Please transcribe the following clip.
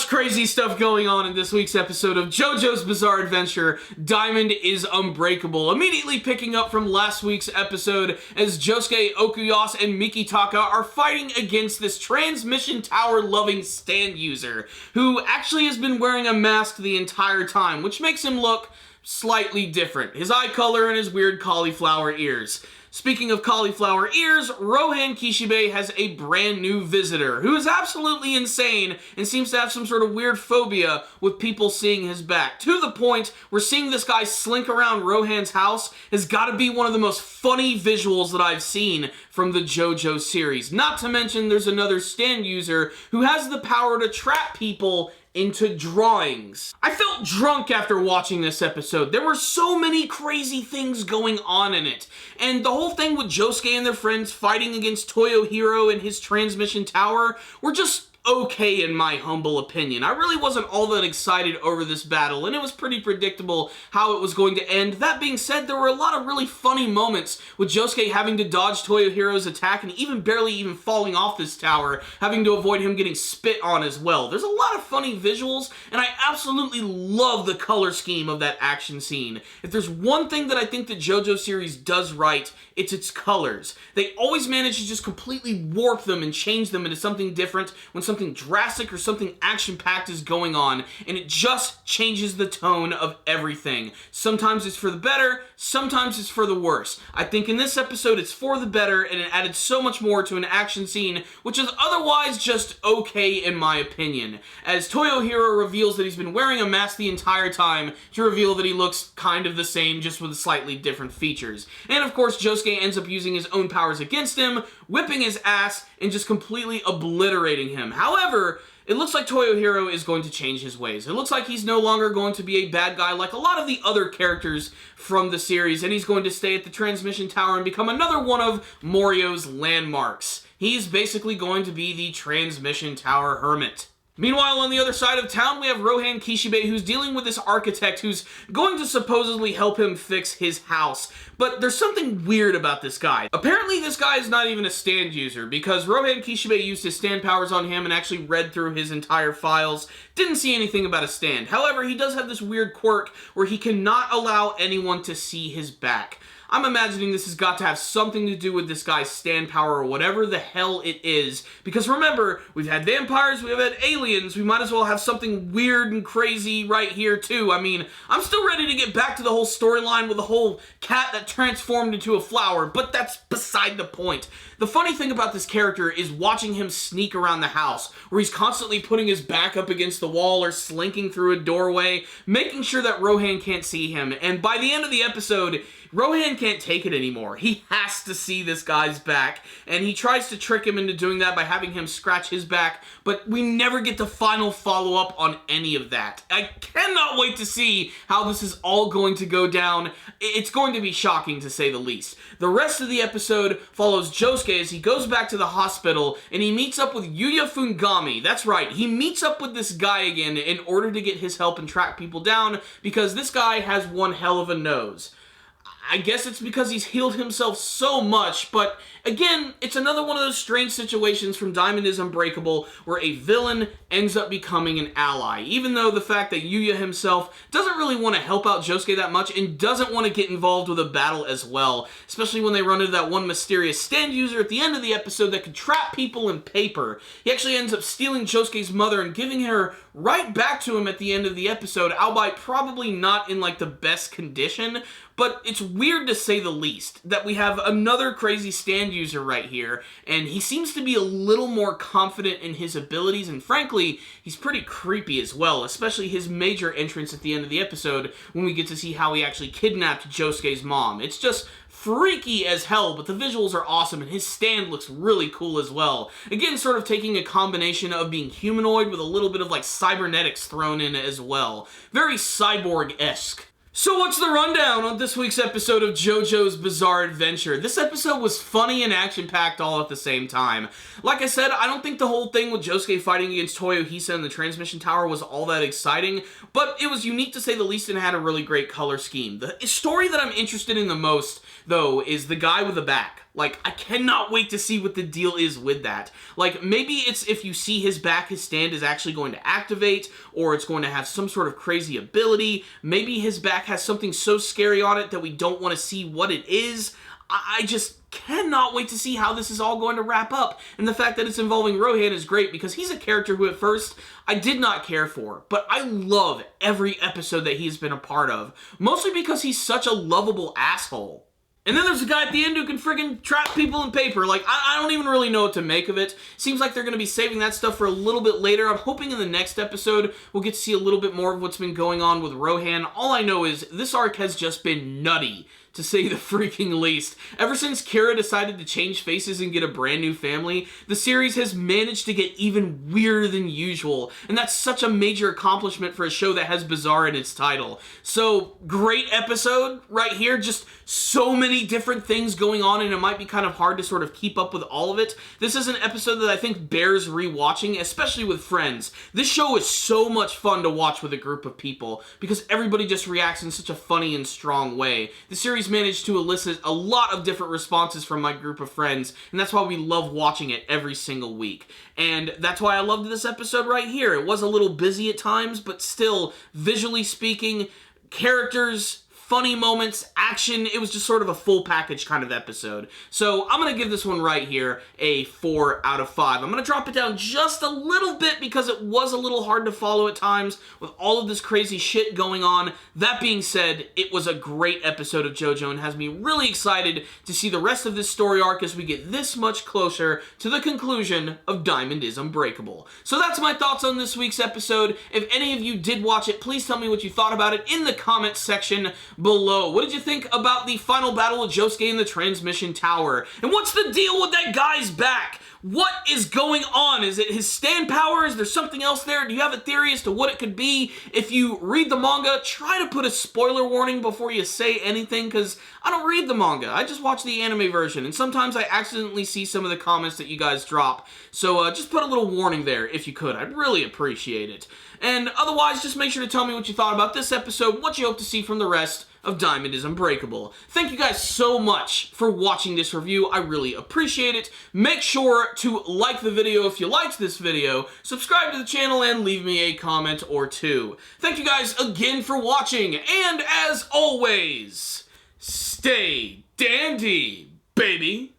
much crazy stuff going on in this week's episode of JoJo's Bizarre Adventure, Diamond is Unbreakable. Immediately picking up from last week's episode as Josuke, Okuyas, and Mikitaka are fighting against this transmission tower-loving stand user, who actually has been wearing a mask the entire time, which makes him look slightly different. His eye color and his weird cauliflower ears. Speaking of cauliflower ears, Rohan Kishibe has a brand new visitor who is absolutely insane and seems to have some sort of weird phobia with people seeing his back. To the point where seeing this guy slink around Rohan's house has got to be one of the most funny visuals that I've seen from the JoJo series. Not to mention there's another stand user who has the power to trap people into drawings. I felt drunk after watching this episode. There were so many crazy things going on in it. And the whole thing with Josuke and their friends fighting against Toyohiro and his transmission tower were just okay in my humble opinion. I really wasn't all that excited over this battle, and it was pretty predictable how it was going to end. That being said, there were a lot of really funny moments with Josuke having to dodge Toyohiro's attack and barely falling off this tower, having to avoid him getting spit on as well. There's a lot of funny visuals, and I absolutely love the color scheme of that action scene. If there's one thing that I think the JoJo series does right, it's its colors. They always manage to just completely warp them and change them into something different when something drastic or something action-packed is going on, and it just changes the tone of everything. Sometimes it's for the better, sometimes it's for the worse. I think in this episode it's for the better, and it added so much more to an action scene, which is otherwise just okay in my opinion. As Toyohiro reveals that he's been wearing a mask the entire time to reveal that he looks kind of the same, just with slightly different features. And of course, Josuke ends up using his own powers against him, whipping his ass, and just completely obliterating him. However, it looks like Toyohiro is going to change his ways. It looks like he's no longer going to be a bad guy like a lot of the other characters from the series, and he's going to stay at the transmission tower and become another one of Morio's landmarks. He's basically going to be the transmission tower hermit. Meanwhile, on the other side of town, we have Rohan Kishibe, who's dealing with this architect who's going to supposedly help him fix his house. But there's something weird about this guy. Apparently, this guy is not even a stand user, because Rohan Kishibe used his stand powers on him and actually read through his entire files. Didn't see anything about a stand. However, he does have this weird quirk where he cannot allow anyone to see his back. I'm imagining this has got to have something to do with this guy's stand power or whatever the hell it is. Because remember, we've had vampires, we've had aliens, we might as well have something weird and crazy right here too. I mean, I'm still ready to get back to the whole storyline with the whole cat that transformed into a flower, but that's beside the point. The funny thing about this character is watching him sneak around the house, where he's constantly putting his back up against the wall or slinking through a doorway, making sure that Rohan can't see him. And by the end of the episode, Rohan can't take it anymore. He has to see this guy's back, and he tries to trick him into doing that by having him scratch his back, but we never get the final follow-up on any of that. I cannot wait to see how this is all going to go down. It's going to be shocking, to say the least. The rest of the episode follows Josuke as he goes back to the hospital, and he meets up with Yuya Fungami. That's right, he meets up with this guy again in order to get his help and track people down, because this guy has one hell of a nose. I guess it's because he's healed himself so much, but again, it's another one of those strange situations from Diamond is Unbreakable where a villain ends up becoming an ally, even though the fact that Yuya himself doesn't really want to help out Josuke that much and doesn't want to get involved with a battle as well, especially when they run into that one mysterious stand user at the end of the episode that could trap people in paper. He actually ends up stealing Josuke's mother and giving her right back to him at the end of the episode, albeit probably not in like the best condition. But it's weird to say the least that we have another crazy stand user right here, and he seems to be a little more confident in his abilities, and frankly, he's pretty creepy as well, especially his major entrance at the end of the episode when we get to see how he actually kidnapped Josuke's mom. It's just freaky as hell, but the visuals are awesome, and his stand looks really cool as well. Again, sort of taking a combination of being humanoid with a little bit of like cybernetics thrown in as well. Very cyborg-esque. So what's the rundown on this week's episode of JoJo's Bizarre Adventure? This episode was funny and action-packed all at the same time. Like I said, I don't think the whole thing with Josuke fighting against Toyohisa in the transmission tower was all that exciting, but it was unique to say the least and had a really great color scheme. The story that I'm interested in the most, though, is the guy with the back. Like, I cannot wait to see what the deal is with that. Like, maybe it's if you see his back, his stand is actually going to activate, or it's going to have some sort of crazy ability. Maybe his back has something so scary on it that we don't want to see what it is. I just cannot wait to see how this is all going to wrap up. And the fact that it's involving Rohan is great because he's a character who at first I did not care for, but I love every episode that he's been a part of, mostly because he's such a lovable asshole. And then there's a guy at the end who can friggin' trap people in paper. Like, I don't even really know what to make of it. Seems like they're going to be saving that stuff for a little bit later. I'm hoping in the next episode we'll get to see a little bit more of what's been going on with Rohan. All I know is this arc has just been nutty, to say the freaking least. Ever since Kira decided to change faces and get a brand new family, the series has managed to get even weirder than usual, and that's such a major accomplishment for a show that has bizarre in its title. So, great episode right here, just so many different things going on, and it might be kind of hard to sort of keep up with all of it. This is an episode that I think bears rewatching, especially with friends. This show is so much fun to watch with a group of people, because everybody just reacts in such a funny and strong way. The series managed to elicit a lot of different responses from my group of friends, and that's why we love watching it every single week. And that's why I loved this episode right here. It was a little busy at times, but still, visually speaking, characters, funny moments, action, it was just sort of a full package kind of episode. So I'm going to give this one right here a 4 out of 5. I'm going to drop it down just a little bit because it was a little hard to follow at times with all of this crazy shit going on. That being said, it was a great episode of JoJo and has me really excited to see the rest of this story arc as we get this much closer to the conclusion of Diamond is Unbreakable. So that's my thoughts on this week's episode. If any of you did watch it, please tell me what you thought about it in the comments section below. What did you think about the final battle of Josuke in the transmission tower? And what's the deal with that guy's back? What is going on? Is it his stand power? Is there something else there? Do you have a theory as to what it could be? If you read the manga, try to put a spoiler warning before you say anything, because I don't read the manga. I just watch the anime version, and sometimes I accidentally see some of the comments that you guys drop. So just put a little warning there if you could. I'd really appreciate it. And otherwise, just make sure to tell me what you thought about this episode, what you hope to see from the rest of Diamond is Unbreakable. Thank you guys so much for watching this review. I really appreciate it. Make sure to like the video if you liked this video, subscribe to the channel, and leave me a comment or two. Thank you guys again for watching, and as always, stay dandy, baby.